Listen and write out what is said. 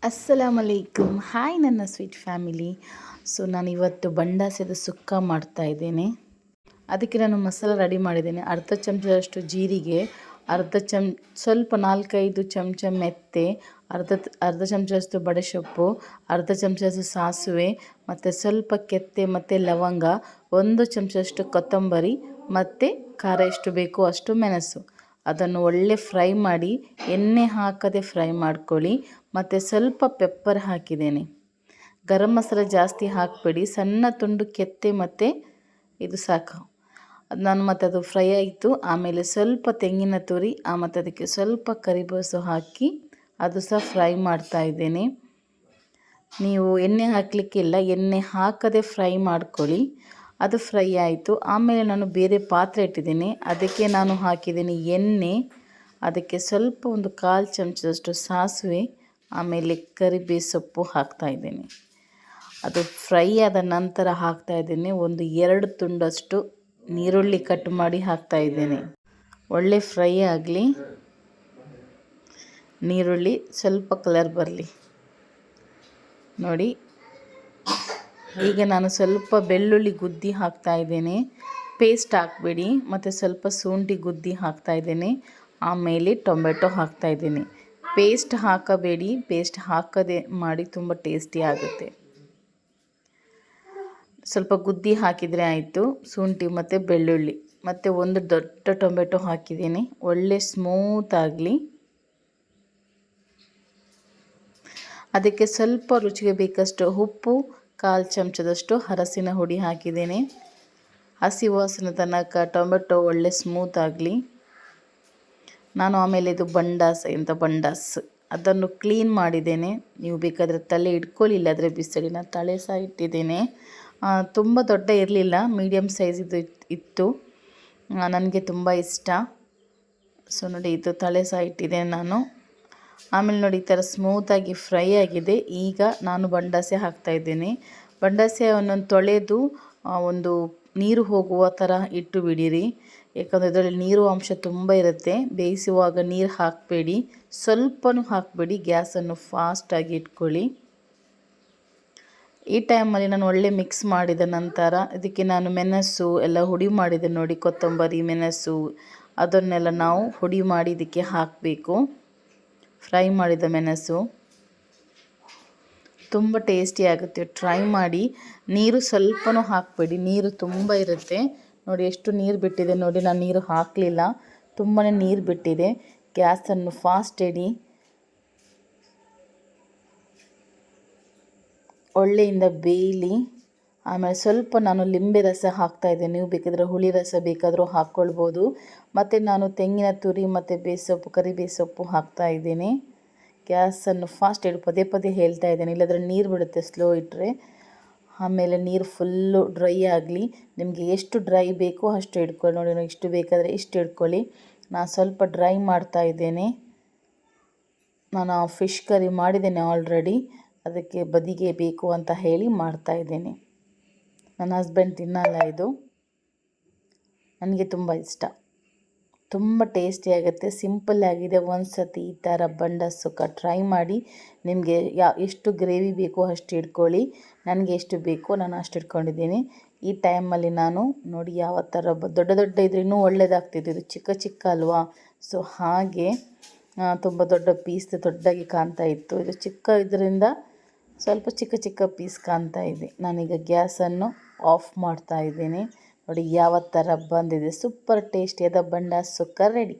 ಅಸ್ಸಲಾಮಲೈಕುಮ್. Hi ನನ್ನ sweet family. So ನಾನಿವತ್ತು ಬಂಡಾಸದ ಸುಕ್ಕ ಮಾಡ್ತಾಯಿದ್ದೇನೆ. ಅದಕ್ಕೆ ನಾನು ಮಸಾಲ ರೆಡಿ ಮಾಡಿದ್ದೇನೆ. ಅರ್ಧ ಚಮಚದಷ್ಟು ಜೀರಿಗೆ, ಸ್ವಲ್ಪ 4-5 ಚಮಚ ಮೆತ್ತೆ, ಅರ್ಧ ಚಮಚದಷ್ಟು ಬಡೆಸೊಪ್ಪು, ಅರ್ಧ ಚಮಚದಷ್ಟು ಸಾಸಿವೆ, ಮತ್ತು ಸ್ವಲ್ಪ ಕೆತ್ತೆ ಮತ್ತು ಲವಂಗ, 1 ಚಮಚದಷ್ಟು ಕೊತ್ತಂಬರಿ ಮತ್ತು ಖಾರ ಎಷ್ಟು ಬೇಕೋ ಅಷ್ಟು ಮೆಣಸು. ಅದನ್ನು ಒಳ್ಳೆ ಫ್ರೈ ಮಾಡಿ, ಎಣ್ಣೆ ಹಾಕದೆ ಫ್ರೈ ಮಾಡ್ಕೊಳ್ಳಿ. ಮತ್ತು ಸ್ವಲ್ಪ ಪೆಪ್ಪರ್ ಹಾಕಿದ್ದೇನೆ. ಗರಂ ಮಸಾಲೆ ಜಾಸ್ತಿ ಹಾಕಬೇಡಿ, ಸಣ್ಣ ತುಂಡು ಕೆತ್ತೆ ಮತ್ತು ಇದು ಸಾಕು. ಅದು ಫ್ರೈ ಆಯಿತು. ಆಮೇಲೆ ಸ್ವಲ್ಪ ತೆಂಗಿನ ತುರಿ ಮತ್ತು ಅದಕ್ಕೆ ಸ್ವಲ್ಪ ಕರಿಬೇವು ಹಾಕಿ ಅದು ಸಹ ಫ್ರೈ ಮಾಡ್ತಾ ಇದ್ದೇನೆ. ನೀವು ಎಣ್ಣೆ ಹಾಕಲಿಕ್ಕಿಲ್ಲ, ಎಣ್ಣೆ ಹಾಕದೆ ಫ್ರೈ ಮಾಡ್ಕೊಳ್ಳಿ. ಅದು ಫ್ರೈ ಆಯಿತು. ಆಮೇಲೆ ನಾನು ಬೇರೆ ಪಾತ್ರೆ ಇಟ್ಟಿದ್ದೇನೆ. ಅದಕ್ಕೆ ನಾನು ಹಾಕಿದ್ದೀನಿ ಎಣ್ಣೆ, ಅದಕ್ಕೆ ಸ್ವಲ್ಪ 1/4 ಚಮಚದಷ್ಟು ಸಾಸಿವೆ, ಆಮೇಲೆ ಕರಿಬೇವು ಸೊಪ್ಪು ಹಾಕ್ತಾಯಿದ್ದೇನೆ. ಅದು ಫ್ರೈ ಆದ ನಂತರ ಹಾಕ್ತಾಯಿದ್ದೇನೆ 2 ತುಂಡಷ್ಟು ನೀರುಳ್ಳಿ ಕಟ್ ಮಾಡಿ ಹಾಕ್ತಾಯಿದ್ದೇನೆ. ಒಳ್ಳೆ ಫ್ರೈ ಆಗಲಿ, ನೀರುಳ್ಳಿ ಸ್ವಲ್ಪ ಕಲರ್ ಬರಲಿ ನೋಡಿ. ಈಗ ನಾನು ಸ್ವಲ್ಪ ಬೆಳ್ಳುಳ್ಳಿ ಗುದ್ದಿ ಹಾಕ್ತಾಯಿದ್ದೇನೆ, ಪೇಸ್ಟ್ ಹಾಕಬೇಡಿ. ಮತ್ತು ಸ್ವಲ್ಪ ಶುಂಠಿ ಗುದ್ದಿ ಹಾಕ್ತಾಯಿದ್ದೇನೆ. ಆಮೇಲೆ ಟೊಮೆಟೊ ಹಾಕ್ತಾಯಿದ್ದೇನೆ. ಪೇಸ್ಟ್ ಹಾಕಬೇಡಿ, ಪೇಸ್ಟ್ ಹಾಕದೆ ಮಾಡಿ, ತುಂಬ ಟೇಸ್ಟಿ ಆಗುತ್ತೆ. ಸ್ವಲ್ಪ ಗುದ್ದಿ ಹಾಕಿದರೆ ಆಯಿತು. ಶುಂಠಿ ಮತ್ತು ಬೆಳ್ಳುಳ್ಳಿ ಮತ್ತು 1 ದೊಡ್ಡ ಟೊಮೆಟೊ ಹಾಕಿದ್ದೀನಿ. ಒಳ್ಳೆ ಸ್ಮೂತ್ ಆಗಲಿ. ಅದಕ್ಕೆ ಸ್ವಲ್ಪ ರುಚಿಗೆ ಬೇಕಷ್ಟು ಉಪ್ಪು, 1/4 ಚಮಚದಷ್ಟು ಅರಸಿನ ಹುಡಿ ಹಾಕಿದ್ದೇನೆ. ಹಸಿ ವಾಸನೆ ತನಕ ಟೊಮೆಟೊ ಒಳ್ಳೆ ಸ್ಮೂತ್ ಆಗಲಿ. ನಾನು ಆಮೇಲೆ ಇದು ಬಂಡಾಸ್ ಅದನ್ನು ಕ್ಲೀನ್ ಮಾಡಿದ್ದೇನೆ. ನೀವು ಬೇಕಾದರೆ ತಲೆ ಇಟ್ಕೊಳ್ಳಿ, ಇಲ್ಲಾದರೆ ಬಿಸಿಡಿ. ನಾನು ತಲೆ ಸಹ ಇಟ್ಟಿದ್ದೇನೆ. ತುಂಬ ದೊಡ್ಡ ಇರಲಿಲ್ಲ, ಮೀಡಿಯಮ್ ಸೈಜಿದು ಇತ್ತು. ನನಗೆ ತುಂಬ ಇಷ್ಟ. ಸೊ ನೋಡಿ, ಇದು ತಲೆ ಸಹ ಇಟ್ಟಿದ್ದೇನೆ ನಾನು. ಆಮೇಲೆ ನೋಡಿ, ಈ ಥರ ಸ್ಮೂತಾಗಿ ಫ್ರೈ ಆಗಿದೆ. ಈಗ ನಾನು ಬಂಡಾಸೆ ಹಾಕ್ತಾಯಿದ್ದೇನೆ. ಬಂಡಾಸೆ ಒಂದೊಂದು ತೊಳೆದು ಒಂದು ನೀರು ಹೋಗುವ ಥರ ಇಟ್ಟು ಬಿಡಿರಿ. ಯಾಕಂದರೆ ಇದರಲ್ಲಿ ನೀರು ಅಂಶ ತುಂಬ ಇರುತ್ತೆ. ಬೇಯಿಸುವಾಗ ನೀರು ಹಾಕಬೇಡಿ, ಸ್ವಲ್ಪನೂ ಹಾಕಬೇಡಿ. ಗ್ಯಾಸನ್ನು ಫಾಸ್ಟಾಗಿ ಇಟ್ಕೊಳ್ಳಿ. ಈ ಟೈಮಲ್ಲಿ ನಾನು ಒಳ್ಳೆ ಮಿಕ್ಸ್ ಮಾಡಿದ ನಂತರ ಇದಕ್ಕೆ ನಾನು ಮೆಣಸು ಎಲ್ಲ ಹುಡಿ ಮಾಡಿದೆ ನೋಡಿ, ಕೊತ್ತಂಬರಿ, ಮೆಣಸು ಅದನ್ನೆಲ್ಲ ನಾವು ಹುಡಿ ಮಾಡಿ ಇದಕ್ಕೆ ಹಾಕಬೇಕು. ಫ್ರೈ ಮಾಡಿದ ಮೆಣಸು ತುಂಬ ಟೇಸ್ಟಿ ಆಗುತ್ತೆ, ಟ್ರೈ ಮಾಡಿ. ನೀರು ಸ್ವಲ್ಪನೂ ಹಾಕಬೇಡಿ, ನೀರು ತುಂಬ ಇರುತ್ತೆ ನೋಡಿ. ಎಷ್ಟು ನೀರು ಬಿಟ್ಟಿದೆ ನೋಡಿ, ನಾನು ನೀರು ಹಾಕಲಿಲ್ಲ, ತುಂಬಾ ನೀರು ಬಿಟ್ಟಿದೆ. ಗ್ಯಾಸನ್ನು ಫಾಸ್ಟ್ ಇಡಿ. ಒಳ್ಳೆಯಿಂದ ಬೇಯಲಿ. ಆಮೇಲೆ ಸ್ವಲ್ಪ ನಾನು ಲಿಂಬೆ ರಸ ಹಾಕ್ತಾಯಿದ್ದೇನೆ. ನೀವು ಬೇಕಾದರೆ ಹುಳಿ ರಸ ಬೇಕಾದರೂ ಹಾಕ್ಕೊಳ್ಬೋದು. ಮತ್ತು ನಾನು ತೆಂಗಿನ ತುರಿ ಮತ್ತು ಬೇಸೊಪ್ಪು, ಕರಿಬೇವು ಸೊಪ್ಪು ಹಾಕ್ತಾಯಿದ್ದೇನೆ. ಗ್ಯಾಸನ್ನು ಫಾಸ್ಟ್ ಇಡು, ಪದೇ ಪದೇ ಹೇಳ್ತಾ ಇದ್ದೇನೆ, ಇಲ್ಲಾಂದರೆ ನೀರು ಬಿಡುತ್ತೆ ಸ್ಲೋ ಇಟ್ಟರೆ. ಆಮೇಲೆ ನೀರು ಫುಲ್ಲು ಡ್ರೈ ಆಗಲಿ. ನಿಮಗೆ ಎಷ್ಟು ಡ್ರೈ ಬೇಕೋ ಅಷ್ಟು ಇಟ್ಕೊಳ್ಳಿ. ನೋಡಿ, ಇಷ್ಟು ಬೇಕಾದರೆ ಇಷ್ಟು ಇಟ್ಕೊಳ್ಳಿ. ನಾನು ಸ್ವಲ್ಪ ಡ್ರೈ ಮಾಡ್ತಾಯಿದ್ದೇನೆ. ನಾನು ಫಿಶ್ ಕರಿ ಮಾಡಿದ್ದೇನೆ ಆಲ್ರೆಡಿ, ಅದಕ್ಕೆ ಬದಿಗೆ ಬೇಕು ಅಂತ ಹೇಳಿ ಮಾಡ್ತಾಯಿದ್ದೇನೆ. ನನ್ನ ಹಸ್ಬೆಂಡ್ ತಿನ್ನಲ್ಲ ಇದು, ನನಗೆ ತುಂಬ ಇಷ್ಟ. ತುಂಬ ಟೇಸ್ಟಿ ಆಗುತ್ತೆ, ಸಿಂಪಲ್ ಆಗಿದೆ. ಒಂದು ಸತಿ ಈ ಥರ ಬಂಡಾಸ್ ಸುಕ್ಕ ಟ್ರೈ ಮಾಡಿ. ನಿಮಗೆ ಎಷ್ಟು ಗ್ರೇವಿ ಬೇಕೋ ಅಷ್ಟು ಇಟ್ಕೊಳ್ಳಿ. ನನಗೆ ಎಷ್ಟು ಬೇಕೋ ನಾನು ಅಷ್ಟು ಇಟ್ಕೊಂಡಿದ್ದೀನಿ. ಈ ಟೈಮಲ್ಲಿ ನಾನು ನೋಡಿ ಯಾವ ಥರ ದೊಡ್ಡ ದೊಡ್ಡ ಇದ್ರೆ ಇನ್ನೂ ಒಳ್ಳೆಯದಾಗ್ತಿತ್ತು. ಇದು ಚಿಕ್ಕ ಚಿಕ್ಕ ಅಲ್ವಾ, ಸೊ ಹಾಗೆ ತುಂಬ ದೊಡ್ಡ ಪೀಸ್ ದೊಡ್ಡದಾಗಿ ಕಾಣ್ತಾ ಇತ್ತು. ಇದು ಚಿಕ್ಕ ಇದರಿಂದ ಸ್ವಲ್ಪ ಚಿಕ್ಕ ಚಿಕ್ಕ ಪೀಸ್ ಕಾಣ್ತಾ ಇದೆ. ನಾನೀಗ ಗ್ಯಾಸನ್ನು ಆಫ್ ಮಾಡ್ತಾ ಇದ್ದೀನಿ. ನೋಡಿ ಯಾವ ಥರ ಬಂದಿದೆ. ಸೂಪರ್ ಟೇಸ್ಟಿಯಾದ ಬಂಡಾಸ್ ಸುಕ್ಕ ರೆಡಿ.